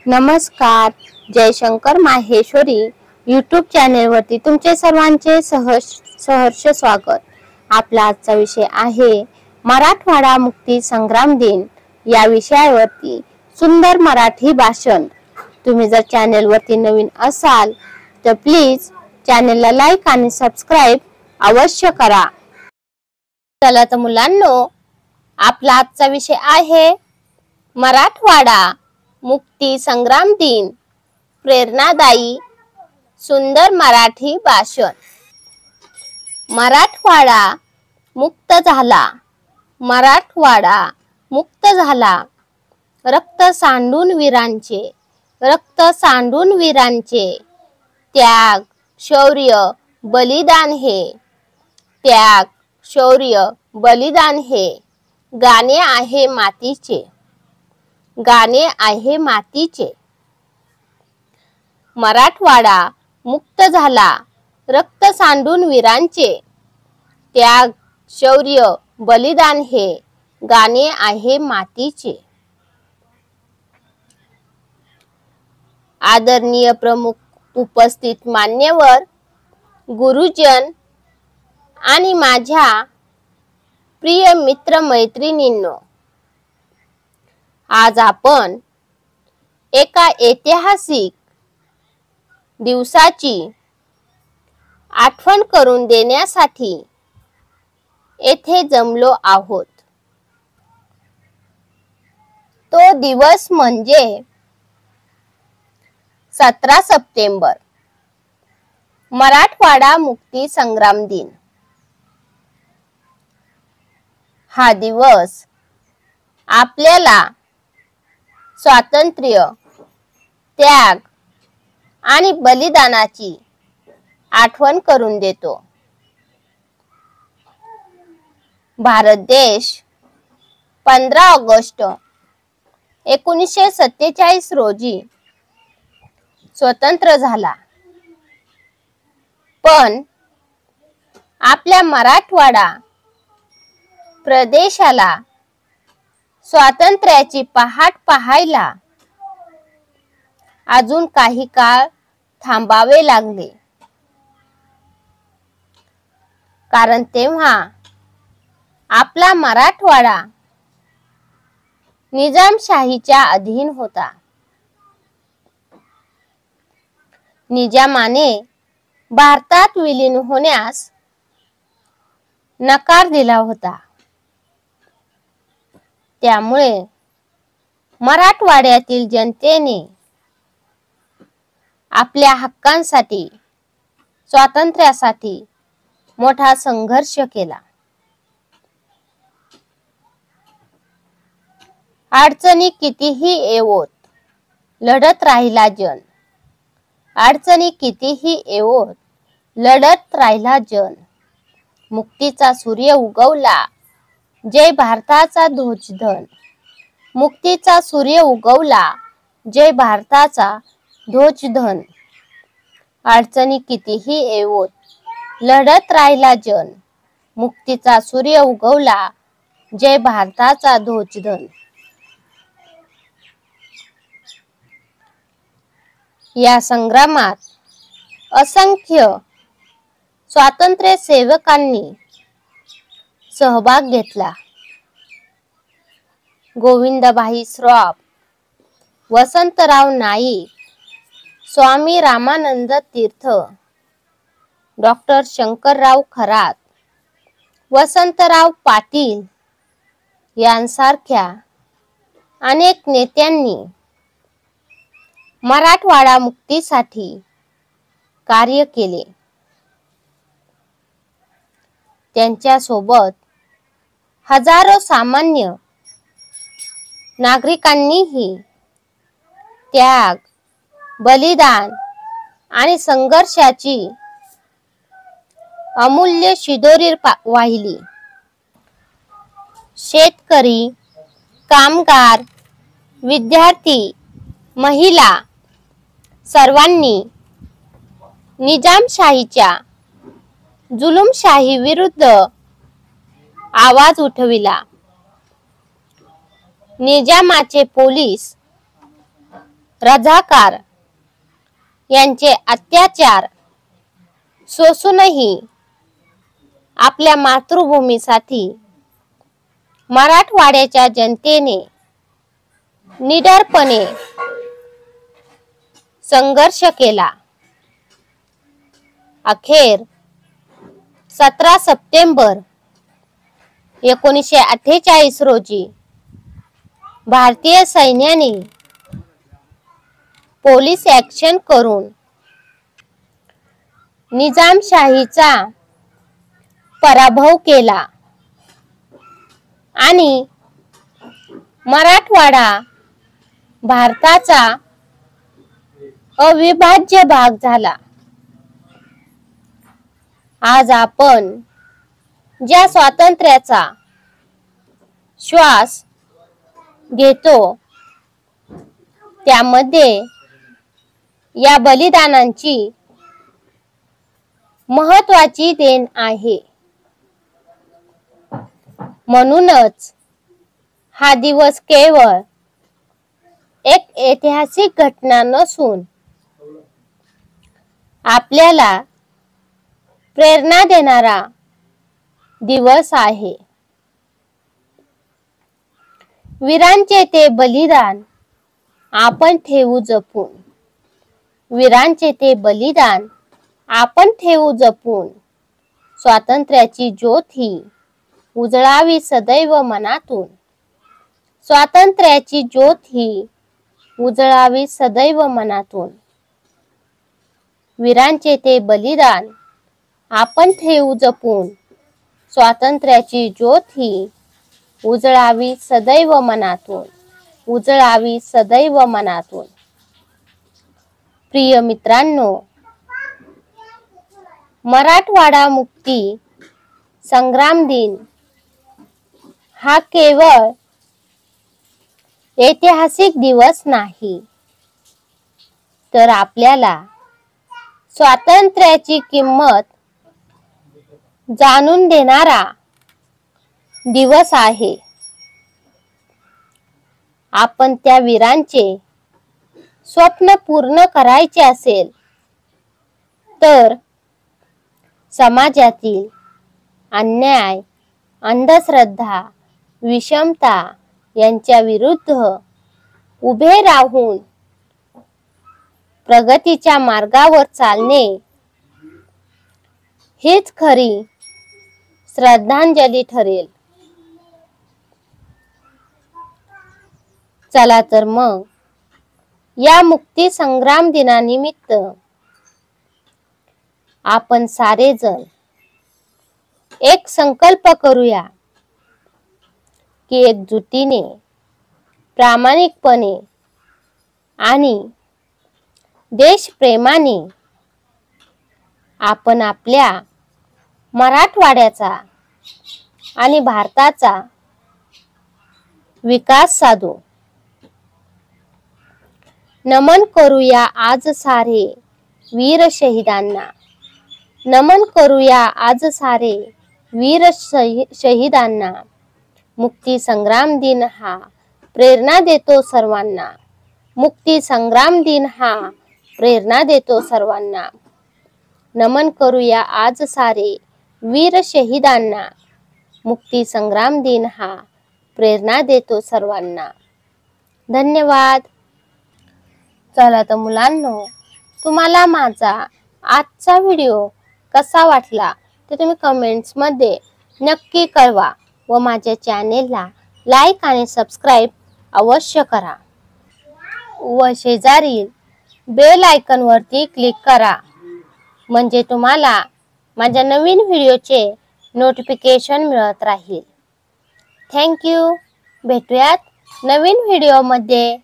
नमस्कार. जयशंकर माहेश्वरी यूट्यूब चॅनेलवरती तुमचे सर्वांचे सहर्ष स्वागत. आपला आजचा विषय आहे मराठवाडा मुक्ती संग्राम दिन. या विषयावरती सुंदर मराठी भाषण. तुम्ही जर चॅनेलवरती नवीन असाल तर प्लीज चॅनेलला लाईक आणि सबस्क्राईब अवश्य करा. चला तर मुलांनो, आपला आजचा विषय आहे मराठवाडा मुक्ती संग्राम दिन. प्रेरणादायी सुंदर मराठी भाषण. मराठवाडा मुक्त झाला, मराठवाडा मुक्त झाला. रक्त सांडून वीरांचे त्याग शौर्य बलिदान हे, त्याग शौर्य बलिदान हे गाणे आहे मातीचे. मराठवाडा मुक्त झाला, रक्त सांडून वीरांचे त्याग शौर्य बलिदान हे गाणे आहे मातीचे. आदरणीय प्रमुख उपस्थित मान्यवर, गुरुजन आणि माझ्या प्रिय मित्र मैत्रिणींनो, आज आपण एका ऐतिहासिक दिवसाची आठवण करून देण्यासाठी येथे जमलो आहोत. तो दिवस म्हणजे 17 सप्टेंबर, मराठवाडा मुक्ती संग्राम दिन. हा दिवस आपल्याला स्वातंत्र्य, त्याग आणि बलिदानाची आठवण करून देतो. भारत देश 15 ऑगस्ट 1947 रोजी स्वतंत्र झाला. पण आपल्या मराठवाडा प्रदेशाला स्वातंत्र्याची पहाट पाहायला अजून काही काळ थांबावे लागले. कारण तेव्हा आपला मराठवाडा निजामशाहीच्या अधीन होता. निजामाने भारतात विलीन होण्यास नकार दिला होता. त्यामुळे मराठवाड्यातील जनतेने आपल्या हक्कांसाठी, स्वातंत्र्यासाठी मोठा संघर्ष केला. अडचणी कितीही येवोत लढत राहिला जन. अडचणी कितीही येवोत लढत राहिला जन. मुक्तीचा सूर्य उगवला, जय भारताचा ध्वजधन. मुक्तीचा सूर्य उगवला, जय भारताचा ध्वजधन. अडचणी कितीही येवोत लढत राहिला जन. मुक्तीचा सूर्य उगवला, जय भारताचा ध्वजधन. या संग्रामात असंख्य स्वातंत्र्य सेवकांनी सहभाग घेतला. गोविंदभाई श्रॉफ, वसंतराव नाईक, स्वामी रामानंद तीर्थ, डॉक्टर शंकरराव खरात, वसंतराव पाटील यांसारख्या अनेक नेत्यांनी मराठवाडा मुक्तीसाठी कार्य केले. त्यांच्या सोबत हजारो सामान्य नागरिकांनीही त्याग, बलिदान आणि संघर्षाची अमूल्य शिदोरी वाहिली. शेतकरी, कामगार, विद्यार्थी, महिला सर्वांनी निजामशाहीच्या जुलूमशाही विरुद्ध आवाज उठविला. निजामाचे पोलीस रझाकार यांचे अत्याचार सोसूनही आपल्या मातृभूमीसाठी मराठवाड्याच्या जनतेने निडरपणे संघर्ष केला. अखेर 17 सप्टेंबर 1948 रोजी भारतीय सैन्याने पोलीस ॲक्शन करून निजामशाहीचा पराभव केला आणि मराठवाडा भारताचा अविभाज्य भाग झाला. आज आपण ज्या स्वातंत्र्याचा श्वास घेतो त्यामध्ये या बलिदानांची महत्त्वाची देण आहे. म्हणूनच हा दिवस केवळ एक ऐतिहासिक घटना नसून आपल्याला प्रेरणा देणारा दिवस आहे. वीरांचे ते बलिदान आपण ठेवू जपून. वीरांचे ते बलिदान आपण ठेवू जपून. स्वातंत्र्याची ज्योत ही उजळावी सदैव मनातून. स्वातंत्र्याची ज्योत ही उजळावी सदैव मनातून. वीरांचे ते बलिदान आपण ठेवू जपून. स्वातंत्र्याची ज्योत ही उजळावी सदैव मनातून. उजळावी सदैव मनातून. प्रिय मित्रांनो, मराठवाडा मुक्ती संग्राम दिन हा केवळ ऐतिहासिक दिवस नाही, तर आपल्याला स्वातंत्र्याची किंमत जाणून देणारा दिवस आहे. आपण त्या वीरांचे स्वप्न पूर्ण करायचे असेल तर समाजातील अन्याय, अंधश्रद्धा, विषमता यांच्या विरुद्ध उभे राहून प्रगतीच्या मार्गावर चालणे हीच खरी श्रद्धांजली ठरेल. चला तर मग या मुक्ती संग्राम दिनानिमित्त आपण सारेजण एक संकल्प करूया की एकजुटीने, प्रामाणिकपणे आणि देशप्रेमाने आपण आपल्या मराठवाड्याचा आणि भारताचा विकास साधू. नमन करूया आज सारे वीर शहीदांना. नमन करूया आज सारे वीर शहीदांना. मुक्ती संग्राम दिन हा प्रेरणा देतो सर्वांना. मुक्ती संग्राम दिन हा प्रेरणा देतो सर्वांना. नमन करूया आज सारे वीर शहीदांना. मुक्ती संग्राम दिन हा प्रेरणा देतो सर्वांना. धन्यवाद. चला तर मुलांनो, तुम्हाला माझा आजचा व्हिडिओ कसा वाटला ते तुम्ही कमेंट्समध्ये नक्की कळवा व माझ्या चॅनेलला लाईक आणि सबस्क्राईब अवश्य करा व शेजारील बेल आयकॉनवरती क्लिक करा, म्हणजे तुम्हाला माझ्या नवीन व्हिडिओचे नोटिफिकेशन मिळत राहील. Thank you. भेटूयात नवीन व्हिडिओमध्ये.